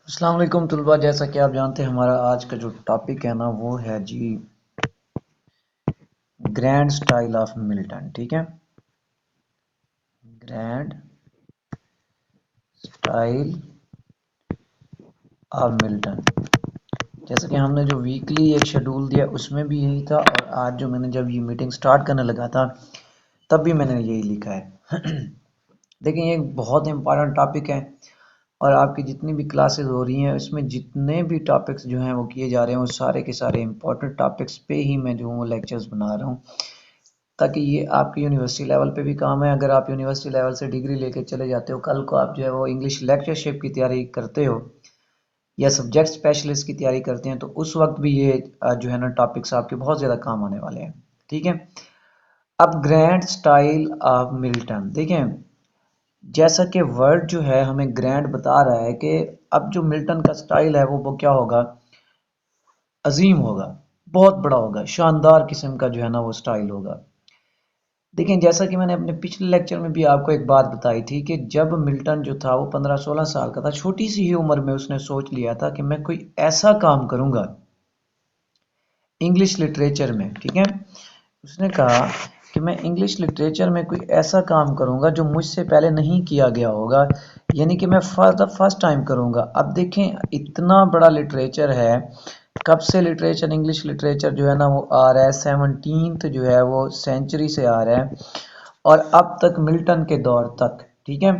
अस्सलाम वालेकुम तलबा। जैसा कि आप जानते हैं हमारा आज का जो टॉपिक है ना वो है जी ग्रैंड स्टाइल ऑफ मिल्टन। ठीक है, ग्रैंड स्टाइल ऑफ मिल्टन। जैसा कि हमने जो वीकली एक शेड्यूल दिया उसमें भी यही था, और आज जो मैंने जब ये मीटिंग स्टार्ट करने लगा था तब भी मैंने यही लिखा है। देखिए, ये एक बहुत इंपॉर्टेंट टॉपिक है और आपकी जितनी भी क्लासेस हो रही हैं उसमें जितने भी टॉपिक्स जो हैं वो किए जा रहे हैं वो सारे के सारे इंपॉर्टेंट टॉपिक्स पे ही मैं जो हूँ लेक्चर्स बना रहा हूँ, ताकि ये आपकी यूनिवर्सिटी लेवल पे भी काम है। अगर आप यूनिवर्सिटी लेवल से डिग्री लेके चले जाते हो, कल को आप जो है वो इंग्लिश लेक्चरशिप की तैयारी करते हो या सब्जेक्ट स्पेशलिस्ट की तैयारी करते हैं तो उस वक्त भी ये जो है ना टॉपिक्स आपके बहुत ज़्यादा काम आने वाले हैं। ठीक है, अब ग्रैंड स्टाइल ऑफ मिल्टन देखें। जैसा कि वर्ड जो है हमें ग्रैंड बता रहा है कि अब जो मिल्टन का स्टाइल है वो क्या होगा, अजीम होगा, बहुत बड़ा होगा, शानदार किस्म का जो है ना वो स्टाइल होगा। देखिए, जैसा कि मैंने अपने पिछले लेक्चर में भी आपको एक बात बताई थी कि जब मिल्टन जो था वो 15-16 साल का था, छोटी सी ही उम्र में उसने सोच लिया था कि मैं कोई ऐसा काम करूंगा इंग्लिश लिटरेचर में। ठीक है, उसने कहा कि मैं इंग्लिश लिटरेचर में कोई ऐसा काम करूंगा जो मुझसे पहले नहीं किया गया होगा, यानी कि मैं फॉर द फर्स्ट टाइम करूंगा। अब देखें, इतना बड़ा लिटरेचर है, कब से लिटरेचर इंग्लिश लिटरेचर जो है ना वो आ रहा है, 17th जो है वो सेंचुरी से आ रहा है और अब तक मिल्टन के दौर तक। ठीक है,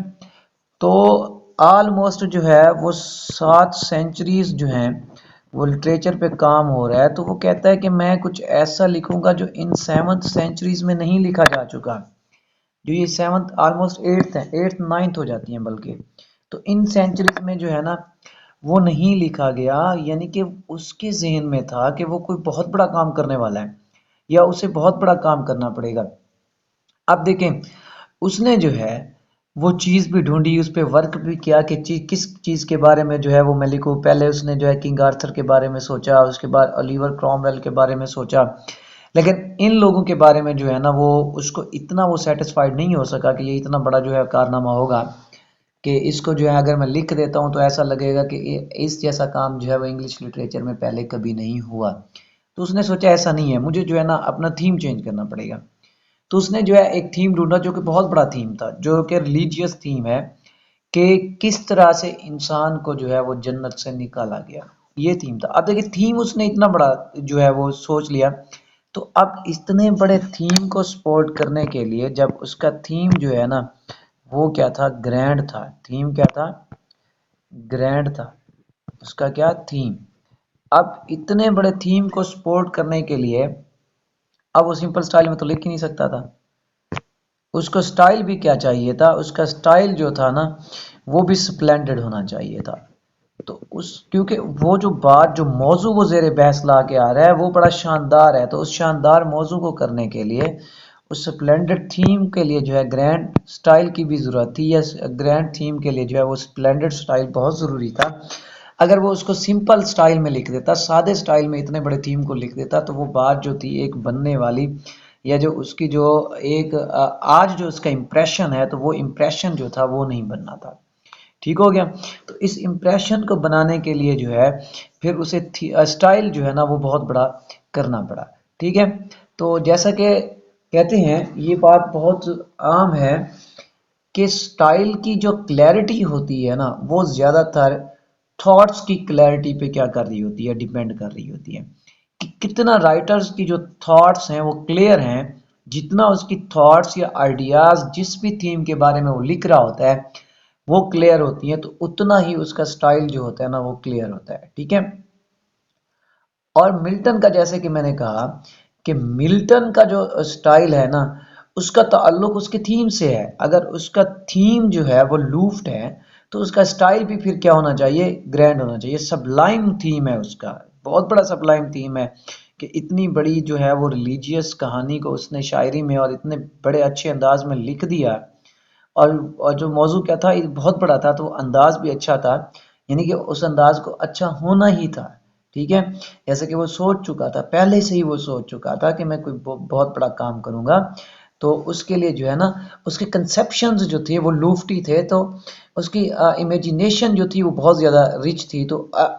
तो ऑलमोस्ट जो है वो 7 सेंचुरीज जो हैं वो लिटरेचर पे काम हो रहा है। तो वो कहता है कि मैं कुछ ऐसा लिखूंगा जो इन 7th सेंचुरीज में नहीं लिखा जा चुका। जो ये 7th ऑलमोस्ट 8th है, 8th 9th हो जाती हैं बल्कि, तो इन सेंचुरीज में जो है ना वो नहीं लिखा गया, यानी कि उसके जहन में था कि वो कोई बहुत बड़ा काम करने वाला है या उसे बहुत बड़ा काम करना पड़ेगा। अब देखें, उसने जो है वो चीज़ भी ढूंढी, उस पर वर्क भी किया कि किस चीज़ के बारे में जो है वो मैं लिखूँ। पहले उसने जो है किंग आर्थर के बारे में सोचा, उसके बाद ओलिवर क्रॉमवेल के बारे में सोचा, लेकिन इन लोगों के बारे में जो है ना वो उसको इतना वो सेटिस्फाइड नहीं हो सका कि ये इतना बड़ा जो है कारनामा होगा कि इसको जो है अगर मैं लिख देता हूँ तो ऐसा लगेगा कि इस जैसा काम जो है वो इंग्लिश लिटरेचर में पहले कभी नहीं हुआ। तो उसने सोचा ऐसा नहीं है, मुझे जो है ना अपना थीम चेंज करना पड़ेगा। तो उसने जो है एक थीम ढूंढा जो कि बहुत बड़ा थीम था, जो कि रिलीजियस थीम है कि किस तरह से इंसान को जो है वो जन्नत से निकाला गया, ये थीम था। अब देखिए, थीम उसने इतना बड़ा जो है वो सोच लिया, तो अब इतने बड़े थीम को सपोर्ट करने के लिए जब उसका थीम जो है ना वो क्या था, ग्रैंड था। थीम क्या था, ग्रैंड था उसका क्या थीम। अब इतने बड़े थीम को सपोर्ट करने के लिए अब वो सिंपल स्टाइल में तो लिख ही नहीं सकता था, उसको स्टाइल भी क्या चाहिए था, उसका स्टाइल जो था ना वो भी स्प्लेंडेड होना चाहिए था। तो उस क्योंकि वो जो बात जो मौजू वो जेर बहस ला के आ रहा है वो बड़ा शानदार है, तो उस शानदार मौजू को करने के लिए उस स्प्लेंडेड थीम के लिए जो है ग्रैंड स्टाइल की भी ज़रूरत थी, या ग्रैंड थीम के लिए जो है वो स्प्लेंडेड स्टाइल बहुत ज़रूरी था। अगर वो उसको सिंपल स्टाइल में लिख देता, सादे स्टाइल में इतने बड़े थीम को लिख देता, तो वो बात जो थी एक बनने वाली, या जो उसकी जो एक आज जो उसका इम्प्रेशन है तो वो इम्प्रेशन जो था वो नहीं बनना था। ठीक हो गया, तो इस इम्प्रेशन को बनाने के लिए जो है फिर उसे स्टाइल जो है ना वो बहुत बड़ा करना पड़ा। ठीक है, तो जैसा कि कहते हैं ये बात बहुत आम है कि स्टाइल की जो क्लैरिटी होती है ना वो ज़्यादातर थॉट्स की क्लैरिटी पे क्या कर रही होती है, डिपेंड कर रही होती है कि कितना राइटर्स की जो थॉट्स हैं वो क्लियर हैं। जितना उसकी थॉट्स या आइडियाज़ जिस भी थीम के बारे में वो लिख रहा होता है वो क्लियर होती हैं, तो उतना ही उसका स्टाइल जो होता है ना वो क्लियर होता है। ठीक है, और मिल्टन का जैसे कि मैंने कहा कि मिल्टन का जो स्टाइल है ना उसका ताल्लुक उसके थीम से है। अगर उसका थीम जो है वो लूफ्ट है तो उसका स्टाइल भी फिर क्या होना चाहिए, ग्रैंड होना चाहिए। सबलाइम थीम है उसका, बहुत बड़ा सबलाइम थीम है कि इतनी बड़ी जो है वो रिलीजियस कहानी को उसने शायरी में और इतने बड़े अच्छे अंदाज में लिख दिया। और जो मौजू क्या था ये बहुत बड़ा था, तो अंदाज भी अच्छा था, यानी कि उस अंदाज को अच्छा होना ही था। ठीक है, जैसे कि वो सोच चुका था, पहले से ही वो सोच चुका था कि मैं कोई बहुत बड़ा काम करूंगा, तो उसके लिए जो है ना उसके कंसेप्शंस जो थे वो लूफ्टी थे। तो उसकी इमेजिनेशन जो थी वो बहुत ज़्यादा रिच थी। तो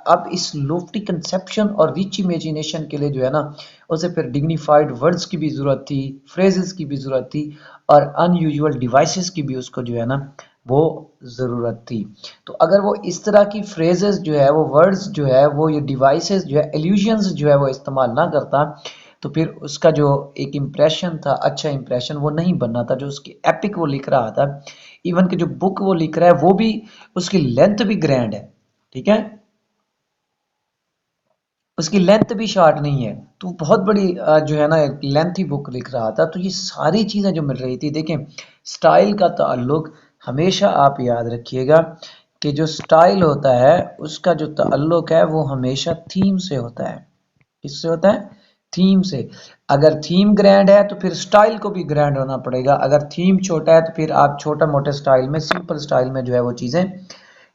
अब इस लोफ्टी कंसेप्शन और रिच इमेजिनेशन के लिए जो है ना, उसे फिर डिग्निफाइड वर्ड्स की भी ज़रूरत थी, फ्रेजेस की भी ज़रूरत थी, और अनयूजुअल डिवाइसेस की भी उसको जो है ना वो ज़रूरत थी। तो अगर वो इस तरह की फ्रेजेस जो है, वो वर्ड्स जो है, वो ये डिवाइसेस जो है, एल्यूजन्स जो है वो इस्तेमाल ना करता, तो फिर उसका जो एक इम्प्रेशन था, अच्छा इम्प्रेशन वो नहीं बनना था। जो उसकी एपिक वो लिख रहा था, इवन कि जो बुक वो लिख रहा है वो भी, उसकी लेंथ भी ग्रैंड है, ठीक है, उसकी लेंथ भी शॉर्ट नहीं है। तो बहुत बड़ी जो है ना लेंथी बुक लिख रहा था। तो ये सारी चीज़ें जो मिल रही थी, देखें, स्टाइल का ताल्लुक हमेशा आप याद रखिएगा कि जो स्टाइल होता है उसका जो ताल्लुक है वो हमेशा थीम से होता है। किससे होता है? थीम से। अगर थीम ग्रैंड है तो फिर स्टाइल को भी ग्रैंड होना पड़ेगा। अगर थीम छोटा है तो फिर आप छोटा मोटे स्टाइल में, सिंपल स्टाइल में जो है वो चीज़ें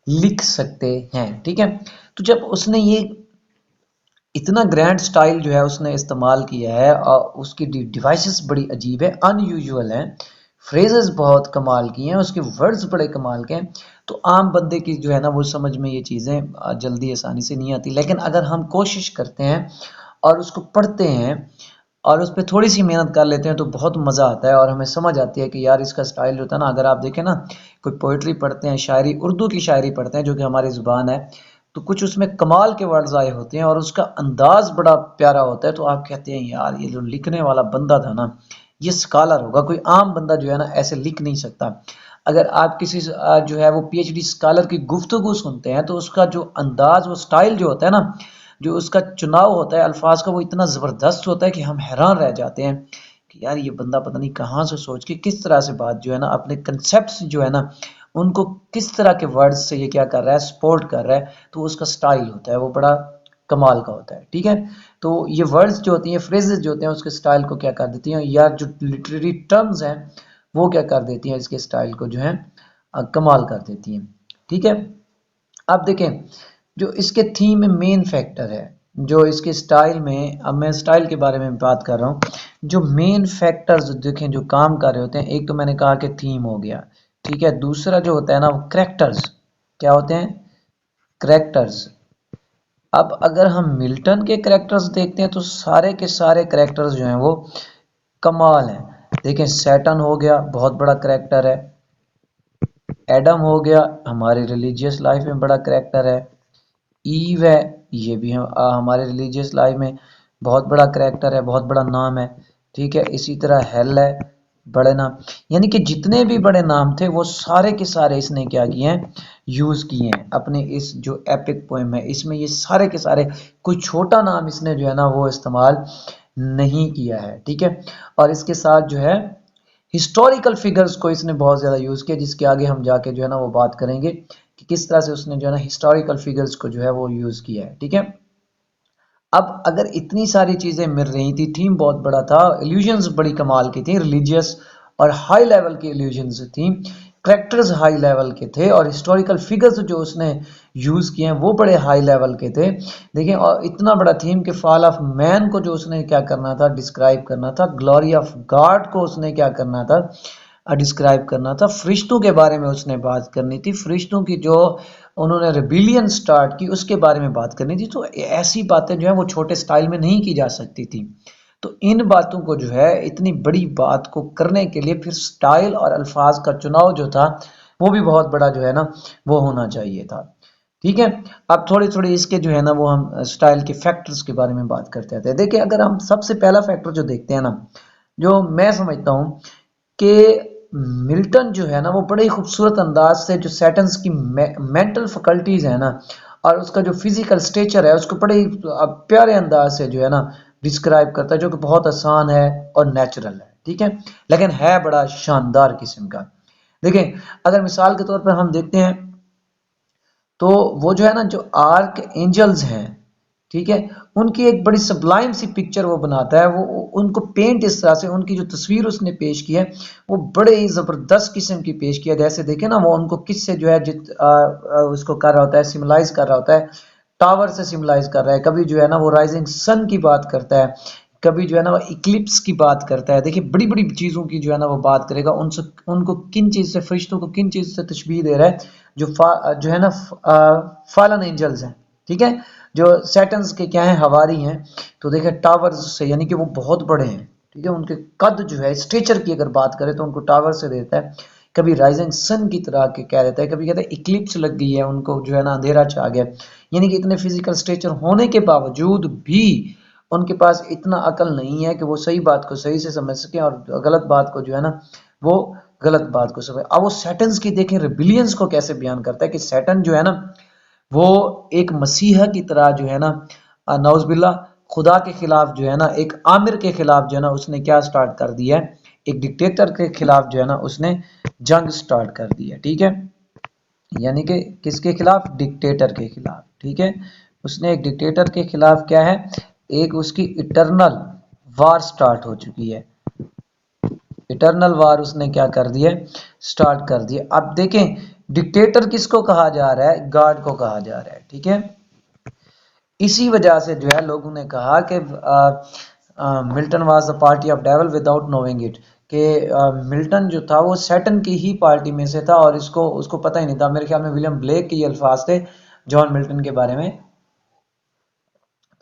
लिख सकते हैं, ठीक है। तो जब उसने ये इतना ग्रैंड स्टाइल जो है उसने इस्तेमाल किया है, और उसकी डिवाइसेस बड़ी अजीब है, अनयूजुअल हैं, फ्रेजेस बहुत कमाल की हैं, उसके वर्ड्स बड़े कमाल के हैं। तो आम बंदे की जो है ना वो समझ में ये चीज़ें जल्दी आसानी से नहीं आती। लेकिन अगर हम कोशिश करते हैं और उसको पढ़ते हैं और उस पर थोड़ी सी मेहनत कर लेते हैं तो बहुत मज़ा आता है, और हमें समझ आती है कि यार इसका स्टाइल जो होता है ना, अगर आप देखें ना, कोई पोइट्री पढ़ते हैं, शायरी, उर्दू की शायरी पढ़ते हैं जो कि हमारी ज़ुबान है, तो कुछ उसमें कमाल के वर्ड्स आए होते हैं और उसका अंदाज बड़ा प्यारा होता है। तो आप कहते हैं यार ये जो लिखने वाला बंदा था ना, ये स्कॉलर होगा, कोई आम बंदा जो है ना ऐसे लिख नहीं सकता। अगर आप किसी जो है वो पीएचडी स्कॉलर की गुफ्तगू सुनते हैं तो उसका जो अंदाज, वो स्टाइल जो होता है ना, जो उसका चुनाव होता है अल्फाज का, वो इतना ज़बरदस्त होता है कि हम हैरान रह जाते हैं कि यार ये बंदा पता नहीं कहाँ से सोच के किस तरह से बात जो है ना, अपने कंसेप्ट जो है ना उनको किस तरह के वर्ड्स से ये क्या कर रहा है, सपोर्ट कर रहा है। तो उसका स्टाइल होता है वो बड़ा कमाल का होता है, ठीक है। तो ये वर्ड्स जो होती हैं, फ्रेजेस जो होते हैं, उसके स्टाइल को क्या कर देती हैं, या जो लिटरेरी टर्म्स हैं वो क्या कर देती हैं, इसके स्टाइल को जो है कमाल कर देती हैं, ठीक है। अब देखें, जो इसके थीम में मेन फैक्टर है, जो इसके स्टाइल में, अब मैं स्टाइल के बारे में बात कर रहा हूँ, जो मेन फैक्टर्स देखें जो काम कर रहे होते हैं, एक तो मैंने कहा कि थीम हो गया, ठीक है। दूसरा जो होता है ना वो करेक्टर्स, क्या होते हैं, करेक्टर्स। अब अगर हम मिल्टन के करेक्टर्स देखते हैं तो सारे के सारे करेक्टर्स जो हैं वो कमाल हैं। देखें, सैटर्न हो गया, बहुत बड़ा करेक्टर है। एडम हो गया, हमारी रिलीजियस लाइफ में बड़ा करेक्टर है। ईव है, ये भी हमारे रिलीजियस लाइफ में बहुत बड़ा करैक्टर है, बहुत बड़ा नाम है, ठीक है। इसी तरह हेल है, बड़े नाम, यानी कि जितने भी बड़े नाम थे वो सारे के सारे इसने क्या किए हैं, यूज़ किए हैं अपने इस जो एपिक पोएम है इसमें। ये सारे के सारे, कोई छोटा नाम इसने जो है ना वो इस्तेमाल नहीं किया है, ठीक है। और इसके साथ जो है हिस्टोरिकल फिगर्स को इसने बहुत ज़्यादा यूज़ किया, जिसके आगे हम जाके जो है ना वो बात करेंगे कि किस तरह से उसने जो है ना हिस्टोरिकल फिगर्स को जो है वो यूज़ किया है, ठीक है। अब अगर इतनी सारी चीज़ें मिल रही थी, थीम बहुत बड़ा था, इल्यूजन्स बड़ी कमाल की थी, रिलीजियस और हाई लेवल की इल्यूजन्स थी, करेक्टर्स हाई लेवल के थे, और हिस्टोरिकल फिगर्स जो उसने यूज़ किए हैं वो बड़े हाई लेवल के थे। देखिए, और इतना बड़ा थीम कि फॉल ऑफ मैन को जो उसने क्या करना था, डिस्क्राइब करना था, ग्लोरी ऑफ गॉड को उसने क्या करना था, डिस्क्राइब करना था, फरिश्तों के बारे में उसने बात करनी थी, फरिश्तों की जो उन्होंने रिबिलियन स्टार्ट की उसके बारे में बात करनी थी। तो ऐसी बातें जो है वो छोटे स्टाइल में नहीं की जा सकती थी। तो इन बातों को जो है, इतनी बड़ी बात को करने के लिए फिर स्टाइल और अल्फाज का चुनाव जो था वो भी बहुत बड़ा जो है ना वो होना चाहिए था, ठीक है। अब थोड़ी थोड़ी इसके जो है ना वो हम स्टाइल के फैक्टर्स के बारे में बात करते हैं। देखिए, अगर हम सबसे पहला फैक्टर जो देखते हैं ना, जो मैं समझता हूँ कि मिल्टन जो है ना वो बड़े ही खूबसूरत अंदाज से जो सैटन्स की मेंटल फैकल्टीज है ना, और उसका जो फिजिकल स्टेचर है उसको बड़े ही प्यारे अंदाज से जो है ना डिस्क्राइब करता है, जो कि बहुत आसान है और नेचुरल है, ठीक है, लेकिन है बड़ा शानदार किस्म का। देखें, अगर मिसाल के तौर पर हम देखते हैं तो वो जो है ना, जो आर्क एंजल्स हैं, ठीक है, उनकी एक बड़ी सब्लाइम सी पिक्चर वो बनाता है, वो उनको पेंट इस तरह से, उनकी जो तस्वीर उसने पेश की है वो बड़े ही ज़बरदस्त किस्म की पेश किया। जैसे देखे ना, वो उनको किससे जो है उसको कर रहा होता है, सिम्बलाइज कर रहा होता है, टावर से सिम्बलाइज कर रहा है, कभी जो है ना वो राइजिंग सन की बात करता है, कभी जो है ना वो इक्लिप्स की बात करता है। देखिए बड़ी बड़ी चीज़ों की जो है ना वो बात करेगा, उनसे उनको किन चीज़ से, फरिश्तों को किन चीज़ से तशबीह दे रहा है, जो है ना फॉलन एंजल्स हैं, ठीक है, जो सैटन्स के क्या हैं, हवारी हैं। तो देखिए टावर्स से, यानी कि वो बहुत बड़े हैं, ठीक है, उनके कद जो है, स्ट्रेचर की अगर बात करें तो उनको टावर से देता है। कभी राइजिंग सन की तरह के कह देता है, कभी कहता है इक्लिप्स लग गई है, उनको जो है ना अंधेरा छा गया। यानी कि इतने फिजिकल स्ट्रेचर होने के बावजूद भी उनके पास इतना अकल नहीं है कि वो सही बात को सही से समझ सके और गलत बात को जो है ना वो गलत बात को समझ। अब वो सैटन्स की देखें रिबिलियंस को कैसे बयान करता है कि सैटन जो है ना वो एक मसीहा की तरह जो है ना नौजबिल्ला खुदा के खिलाफ जो है ना, एक आमिर के खिलाफ जो है ना उसने क्या स्टार्ट कर दिया है, एक डिक्टेटर के खिलाफ जो है ना उसने जंग स्टार्ट कर दी है, ठीक है। यानी कि किसके खिलाफ, डिक्टेटर के खिलाफ, ठीक है। उसने एक डिक्टेटर के खिलाफ क्या है, एक उसकी इटरनल वार स्टार्ट हो चुकी है। इटरनल वार उसने क्या कर दिया, स्टार्ट कर दिया। अब देखें डिक्टेटर किसको कहा जा रहा है, गॉड को कहा जा रहा है, ठीक है। इसी वजह से जो है लोगों ने कहा कि Milton was the party of devil without knowing it, कि मिल्टन जो था वो सैटन की ही पार्टी में से था और इसको उसको पता ही नहीं था। मेरे ख्याल में विलियम ब्लेक के ये अल्फाज थे जॉन मिल्टन के बारे में।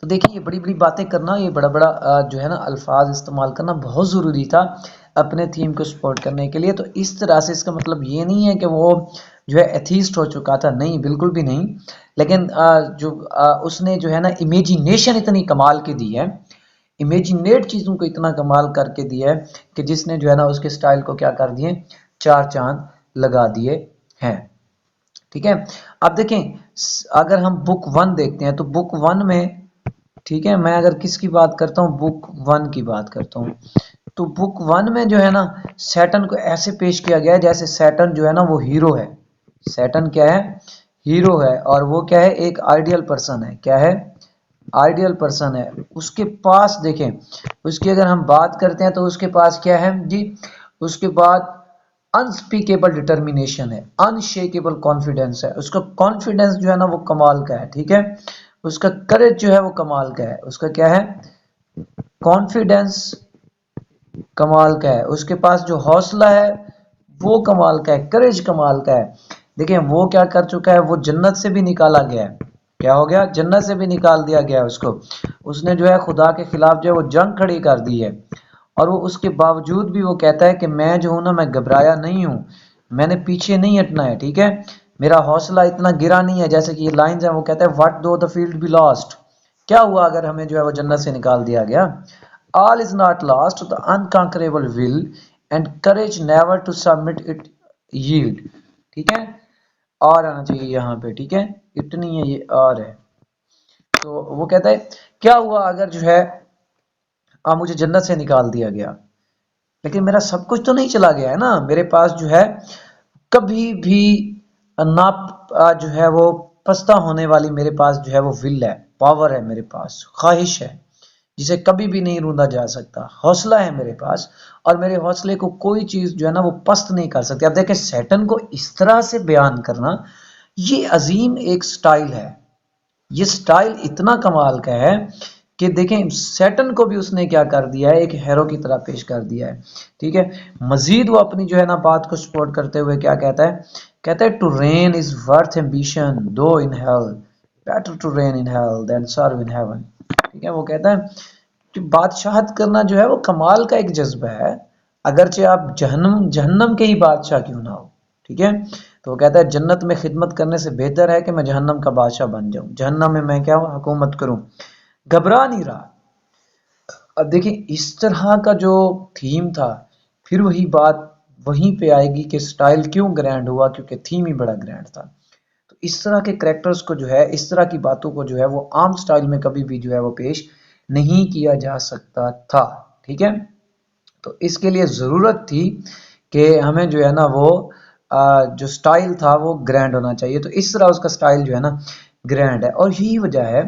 तो देखिए ये बड़ी बड़ी बातें करना, ये बड़ा बड़ा जो है ना अल्फाज इस्तेमाल करना बहुत ज़रूरी था अपने थीम को सपोर्ट करने के लिए। तो इस तरह से इसका मतलब ये नहीं है कि वो जो है एथीस्ट हो चुका था, नहीं बिल्कुल भी नहीं। लेकिन उसने जो है ना इमेजिनेशन इतनी कमाल की दी है, इमेजिनेट चीज़ों को इतना कमाल करके दिया है कि जिसने जो है ना उसके स्टाइल को क्या कर दिए, चार चांद लगा दिए हैं, ठीक है। अब देखें अगर हम बुक 1 देखते हैं तो बुक 1 में, ठीक है, मैं अगर किसकी बात करता हूँ, बुक 1 की बात करता हूँ, तो बुक 1 में जो है ना सैटन को ऐसे पेश किया गया है जैसे सैटन जो है ना वो हीरो है। सैटन क्या है, हीरो है, और वो क्या है, एक आइडियल पर्सन है। क्या है, आइडियल पर्सन है। उसके पास देखें, उसकी अगर हम बात करते हैं तो उसके पास क्या है जी, उसके बाद अनस्पीकेबल डिटर्मिनेशन है, अनशेकेबल कॉन्फिडेंस है। उसका कॉन्फिडेंस जो है ना वो कमाल का है, ठीक है। उसका करेज जो है वो कमाल का है। उसका क्या है, कॉन्फिडेंस कमाल का है। उसके पास जो हौसला है वो कमाल का है, करेज कमाल का है। देखिए वो क्या कर चुका है, वो जन्नत से भी निकाला गया है। क्या हो गया, जन्नत से भी निकाल दिया गया है उसको। उसने जो है खुदा के खिलाफ जो है वो जंग खड़ी कर दी है, और वो उसके बावजूद भी वो कहता है कि मैं जो हूं ना, मैं घबराया नहीं हूं, मैंने पीछे नहीं हटना है, ठीक है। मेरा हौसला इतना गिरा नहीं है। जैसे कि ये लाइंस है, वो कहता है व्हाट दो द फील्ड बी लॉस्ट, क्या हुआ अगर हमें जो है वो जन्नत से निकाल दिया गया। All is not lost, the unconquerable will and courage never to submit it yield, ठीक है। और आना चाहिए यहाँ पे, ठीक है, इतनी है, ये और है। तो वो कहता है क्या हुआ अगर जो है मुझे जन्नत से निकाल दिया गया, लेकिन मेरा सब कुछ तो नहीं चला गया है ना। मेरे पास जो है कभी भी ना जो है वो पछता होने वाली, मेरे पास जो है वो विल है, पावर है, मेरे पास ख्वाहिश है जिसे कभी भी नहीं रूंधा जा सकता, हौसला है मेरे पास, और मेरे हौसले को कोई चीज जो है ना वो पस्त नहीं कर सकती। अब देखें सैटन को इस तरह से बयान करना, ये अजीम एक स्टाइल है। ये स्टाइल इतना कमाल का है कि देखें सैटन को भी उसने क्या कर दिया है, एक हीरो की तरह पेश कर दिया है, ठीक है। मजीद वो अपनी जो है ना बात को सपोर्ट करते हुए क्या कहता है, कहता है to reign is worth ambition though in hell, better to reign in hell than serve in heaven, ठीक है। वो कहता है कि बादशाहत करना जो है वो कमाल का एक जज्बा है, अगरचे आप जहन्नम जहन्नम के ही बादशाह क्यों ना हो, ठीक है। तो वो कहता है जन्नत में खिदमत करने से बेहतर है कि मैं जहन्नम का बादशाह बन जाऊं, जहन्नम में मैं क्या हुकूमत करूं, घबरा नहीं रहा। अब देखिए इस तरह का जो थीम था, फिर वही बात वहीं पे आएगी कि स्टाइल क्यों ग्रैंड हुआ, क्योंकि थीम ही बड़ा ग्रैंड था। तो इस तरह के करेक्टर्स को जो है, इस तरह की बातों को जो है वो आम स्टाइल में कभी भी जो है वो पेश नहीं किया जा सकता था, ठीक है। तो इसके लिए ज़रूरत थी कि हमें जो है ना वो जो स्टाइल था वो ग्रैंड होना चाहिए। तो इस तरह उसका स्टाइल जो है ना ग्रैंड है, और यही वजह है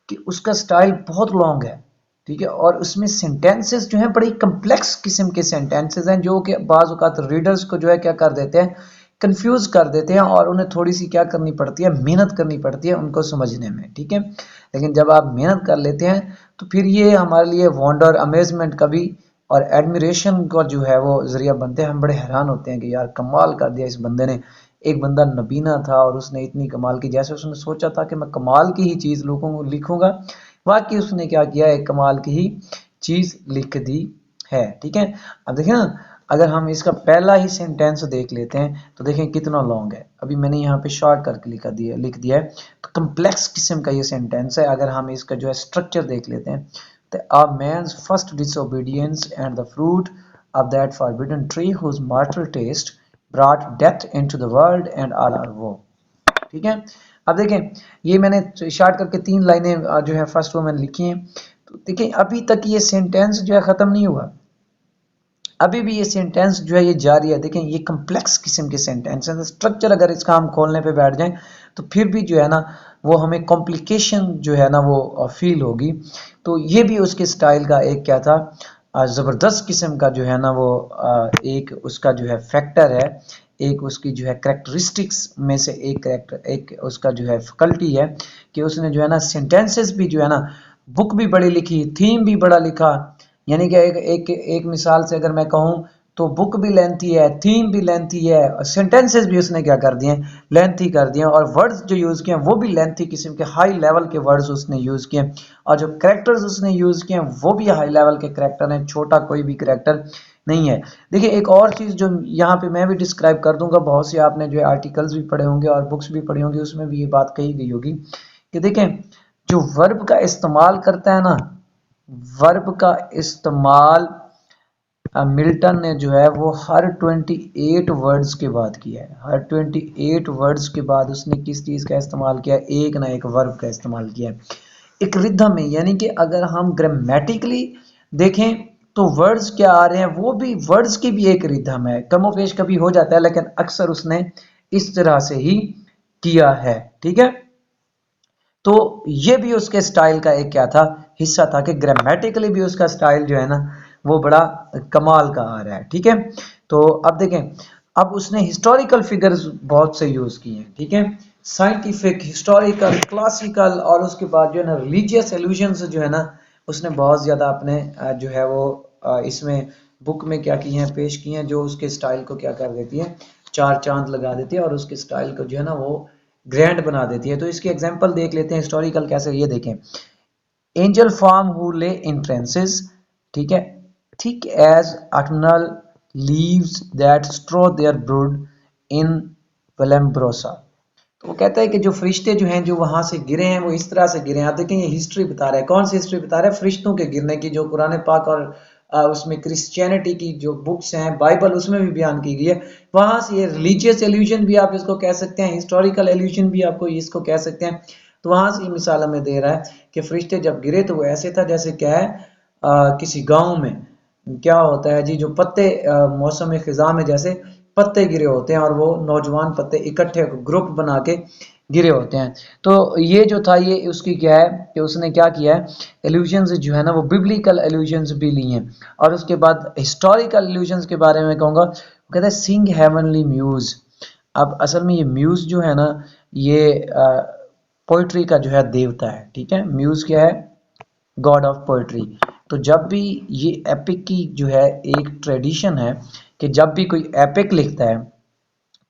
कि उसका स्टाइल बहुत लॉन्ग है, ठीक है। और उसमें सेंटेंसेस जो हैं बड़ी कम्प्लेक्स किस्म के सेंटेंसेस हैं, जो कि बाज़ औक़ात रीडर्स को जो है क्या कर देते हैं, कंफ्यूज कर देते हैं और उन्हें थोड़ी सी क्या करनी पड़ती है, मेहनत करनी पड़ती है उनको समझने में, ठीक है। लेकिन जब आप मेहनत कर लेते हैं तो फिर ये हमारे लिए वंडर, अमेजमेंट का भी और एडमिरेशन का जो है वो जरिया बनते हैं। हम बड़े हैरान होते हैं कि यार कमाल कर दिया इस बंदे ने। एक बंदा नबीना था और उसने इतनी कमाल की, जैसे उसने सोचा था कि मैं कमाल की ही चीज़ लोगों को लिखूंगा, वाकई उसने क्या किया, एक कमाल की ही चीज़ लिख दी है, ठीक है। अब देखिए ना, अगर हम इसका पहला ही सेंटेंस देख लेते हैं तो देखें कितना लॉन्ग है। अभी मैंने यहाँ पे शॉर्ट करके लिख दिया है। तो कम्प्लेक्स किस्म का ये सेंटेंस है। अगर हम इसका जो है स्ट्रक्चर देख लेते हैं तो a man's first disobedience and the fruit of that forbidden tree whose mortal taste brought death into the world and all our woe, ठीक है। अब देखें, ये मैंने शॉर्ट करके 3 लाइनें जो है फर्स्ट वो मैंने लिखी हैं। तो देखें अभी तक ये सेंटेंस जो है ख़त्म नहीं हुआ, अभी भी ये सेंटेंस जो है ये जारी है। देखें ये कम्प्लेक्स किस्म के सेंटेंस हैं। स्ट्रक्चर अगर इसका हम खोलने पे बैठ जाएं तो फिर भी जो है ना वो हमें कॉम्प्लिकेशन जो है ना वो फील होगी। तो ये भी उसके स्टाइल का एक क्या था, ज़बरदस्त किस्म का जो है ना वो एक उसका जो है फैक्टर है, एक उसकी जो है करेक्टरिस्टिक्स में से एक उसका जो है फैकल्टी है कि उसने जो है ना सेंटेंसेस भी जो है ना, बुक भी बड़ी लिखी, थीम भी बड़ा लिखा। यानी कि एक मिसाल से अगर मैं कहूँ तो बुक भी लेंथी है, थीम भी लेंथी है, सेंटेंसेस भी उसने क्या कर दिए, लेंथी कर दिए, और वर्ड्स जो यूज़ किए वो भी लेंथी किस्म के हाई लेवल के वर्ड्स उसने यूज़ किए, और जो करेक्टर्स उसने यूज़ किए वो भी हाई लेवल के करेक्टर हैं, छोटा कोई भी करेक्टर नहीं है। देखिए एक और चीज़ जो यहाँ पे मैं भी डिस्क्राइब कर दूंगा, बहुत सी आपने जो आर्टिकल्स भी पढ़े होंगे और बुक्स भी पढ़ी होंगी, उसमें भी ये बात कही गई होगी कि देखें जो वर्ब का इस्तेमाल करता है ना, वर्ब का इस्तेमाल मिल्टन ने जो है वो हर 28 वर्ड्स के बाद किया है। हर 28 वर्ड्स के बाद उसने किस चीज़ का इस्तेमाल किया, एक ना एक वर्ब का इस्तेमाल किया है, एक रिदम में। यानी कि अगर हम ग्रामेटिकली देखें तो वर्ड्स क्या आ रहे हैं, वो भी वर्ड्स की भी एक रिदम है, कमोपेश कभी हो जाता है लेकिन अक्सर उसने इस तरह से ही किया है, ठीक है। तो ये भी उसके स्टाइल का एक क्या था, हिस्सा था कि ग्रामेटिकली भी उसका स्टाइल जो है ना वो बड़ा कमाल का आ रहा है, ठीक है। तो अब देखें, अब उसने हिस्टोरिकल फिगर्स बहुत से यूज किए हैं, ठीक है, साइंटिफिक, हिस्टोरिकल, क्लासिकल, और उसके बाद जो है ना रिलीजियस एल्यूजन्स जो है ना उसने बहुत ज्यादा अपने जो है वो इसमें बुक में क्या किए हैं, पेश किए हैं, जो उसके स्टाइल को क्या कर देती है, चार चांद लगा देती है और उसके स्टाइल को जो है ना वो ग्रैंड बना देती है। तो इसकी एग्जांपल देख लेते हैं हिस्टोरिकल कैसे, ये देखें, एंजल फॉर्म हु ले इन ट्रेंसेस, ठीक है, thick as autumnal leaves that strow there brood in Vallombrosa. तो वो कहता है कि जो फरिश्ते जो हैं जो वहां से गिरे हैं वो इस तरह से गिरे हैं। आप देखें ये हिस्ट्री बता रहा है, कौन सी हिस्ट्री बता रहा है, फरिश्तों के गिरने की, जो कुरान पाक और उसमें क्रिश्चियनिटी की जो बुक्स हैं, बाइबल, उसमें भी बयान की गई है। वहां से ये रिलीजियस एल्यूजन भी आप इसको कह सकते हैं, हिस्टोरिकल एल्यूजन भी आपको इसको कह सकते हैं। तो वहां से ये मिसाल हमें दे रहा है कि फरिश्ते जब गिरे तो वो ऐसे था जैसे क्या है, किसी गांव में क्या होता है जी, जो पत्ते मौसम खिजा में जैसे पत्ते गिरे होते हैं और वो नौजवान पत्ते इकट्ठे ग्रुप बना के गिरे होते हैं। तो ये जो था ये उसकी क्या है कि उसने क्या किया है, एल्यूजन्स जो है ना वो बिब्लिकल एल्यूजन्स भी ली हैं। और उसके बाद हिस्टोरिकल एल्यूजन्स के बारे में कहूँगा, वो कहता है सिंग हेवनली म्यूज। अब असल में ये म्यूज जो है ना ये पोइट्री का जो है देवता है, ठीक है। म्यूज क्या है, गॉड ऑफ पोइट्री। तो जब भी ये एपिक की जो है एक ट्रेडिशन है कि जब भी कोई एपिक लिखता है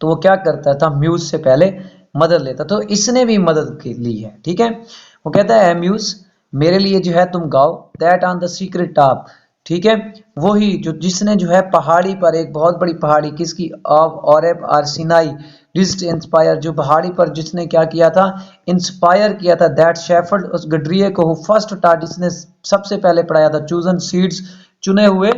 तो वो क्या करता था, म्यूज से पहले मदद लेता। तो इसने भी मदद ली है, ठीक है। वो कहता है म्यूज मेरे लिए जो है तुम गाओ, that on the secret top, ठीक है, वही जो जिसने जो है पहाड़ी पर, एक बहुत बड़ी पहाड़ी किसकी, ऑफ ऑरेब और सिनाई, डिस्ट इंस्पायर, जो पहाड़ी पर जिसने क्या किया था, इंस्पायर किया था, दैट शेफर्ड, उस गडरिए को, फर्स्ट था जिसने सबसे पहले पढ़ाया था, चूजन सीड्स, चुने हुए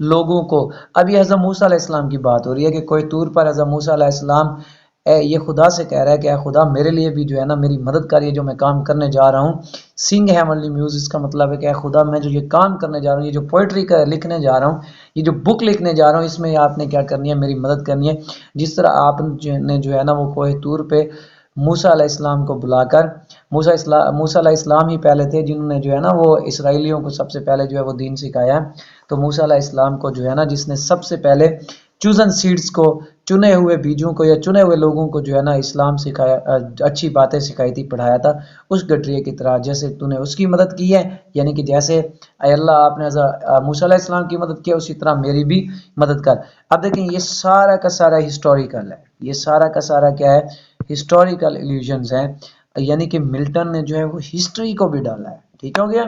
लोगों को। अब ये हज़रत मूसा अलैहिस्सलाम की बात हो रही है कि कोई तूर पर हज़रत मूसा अलैहिस्सलाम ये खुदा से कह रहा है कि खुदा मेरे लिए भी जो है ना मेरी मदद करिए, जो मैं काम करने जा रहा हूँ। सिंग हेवनली म्यूज, इसका मतलब है कि खुदा मैं जो ये काम करने जा रहा हूँ, ये जो पोइट्री का लिखने जा रहा हूँ, ये जो बुक लिखने जा रहा हूँ, इसमें आपने क्या करनी है, मेरी मदद करनी है। जिस तरह आपने जो है ना वो कोई तूर पे मूसा अलैहिस्सलाम को बुलाकर, मूसा अलैहिस्सलाम ही पहले थे जिन्होंने जो है ना वो इसराइलियों को सबसे पहले जो है वो दीन सिखाया। तो मूसा अलैहिस्सलाम को जो है ना जिसने सबसे पहले चूजन सीड्स को चुने हुए बीजों को या चुने हुए लोगों को जो है ना इस्लाम सिखाया, अच्छी बातें सिखाई थी, पढ़ाया था। उस गठरिये की तरह जैसे तूने उसकी मदद की है, यानी कि जैसे अल्लाह आपने मूसा अलैहिस्सलाम की मदद की, उसी तरह मेरी भी मदद कर। अब देखें ये सारा का सारा हिस्टोरिकल है, ये सारा का सारा क्या है, हिस्टोरिकल इल्यूजन्स हैं, यानी कि मिल्टन ने जो है वो हिस्ट्री को भी डाला है। ठीक हो गया।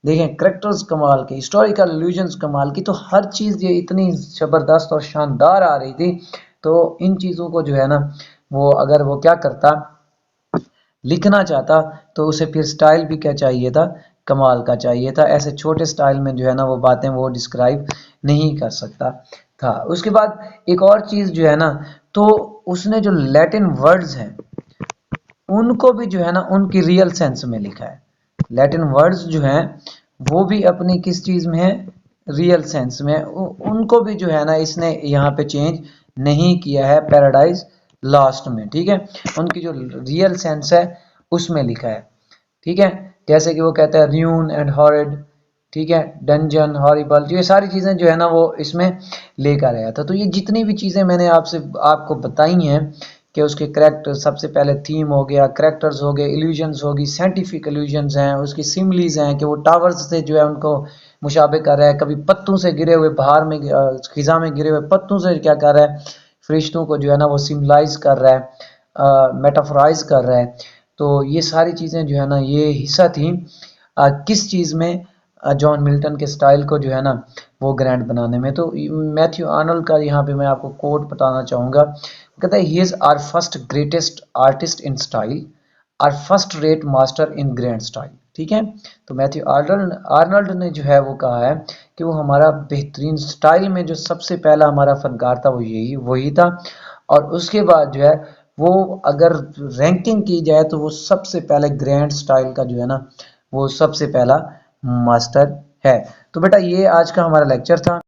देखें करेक्टर्स कमाल के, हिस्टोरिकल इल्यूजन्स कमाल की, तो हर चीज़ ये इतनी ज़बरदस्त और शानदार आ रही थी। तो इन चीज़ों को जो है ना वो अगर वो क्या करता, लिखना चाहता, तो उसे फिर स्टाइल भी क्या चाहिए था, कमाल का चाहिए था। ऐसे छोटे स्टाइल में जो है ना वो बातें वो डिस्क्राइब नहीं कर सकता था। उसके बाद एक और चीज़ जो है ना, तो उसने जो लैटिन वर्ड्स हैं उनको भी जो है ना उनकी रियल सेंस में लिखा है। लैटिन वर्ड्स जो हैं वो भी अपनी किस चीज़ में है, रियल सेंस में। उनको भी जो है ना इसने यहाँ पे चेंज नहीं किया है पैराडाइज लास्ट में। ठीक है, उनकी जो रियल सेंस है उसमें लिखा है। ठीक है, जैसे कि वो कहता है र्यून एंड हॉरिड, ठीक है, डंजन, हॉरिबल, ये सारी चीज़ें जो है ना वो इसमें लेकर आया था। तो ये जितनी भी चीज़ें मैंने आपको बताई हैं कि उसके करेक्टर, सबसे पहले थीम हो गया, करेक्टर्स हो गए, इल्यूजन्स होगी, साइंटिफिक इल्यूजन्स हैं, उसकी सिमलीज हैं कि वो टावर्स से जो है उनको मुशाबे कर रहा है, कभी पत्तों से गिरे हुए बाहर में खिजा में गिरे हुए पत्तों से क्या कर रहा है, फरिश्तों को जो है ना वो सिम्बलाइज कर रहा है, मेटाफोराइज कर रहा है। तो ये सारी चीज़ें जो है ना ये हिस्सा थी किस चीज़ में, जॉन मिल्टन के स्टाइल को जो है ना वो ग्रैंड बनाने में। तो मैथ्यू आर्नल्ड का यहाँ पे मैं आपको कोट बताना चाहूँगा। कहता है he is our first greatest artist in style, our first rate master in grand style. ठीक है, तो मैथ्यू आर्नल्ड ने जो है वो कहा है कि वो हमारा बेहतरीन स्टाइल में जो सबसे पहला हमारा फनकार था वो वही था। और उसके बाद जो है वो अगर रैंकिंग की जाए तो वो सबसे पहले ग्रैंड स्टाइल का जो है ना वो सबसे पहला मास्टर है। तो बेटा ये आज का हमारा लेक्चर था।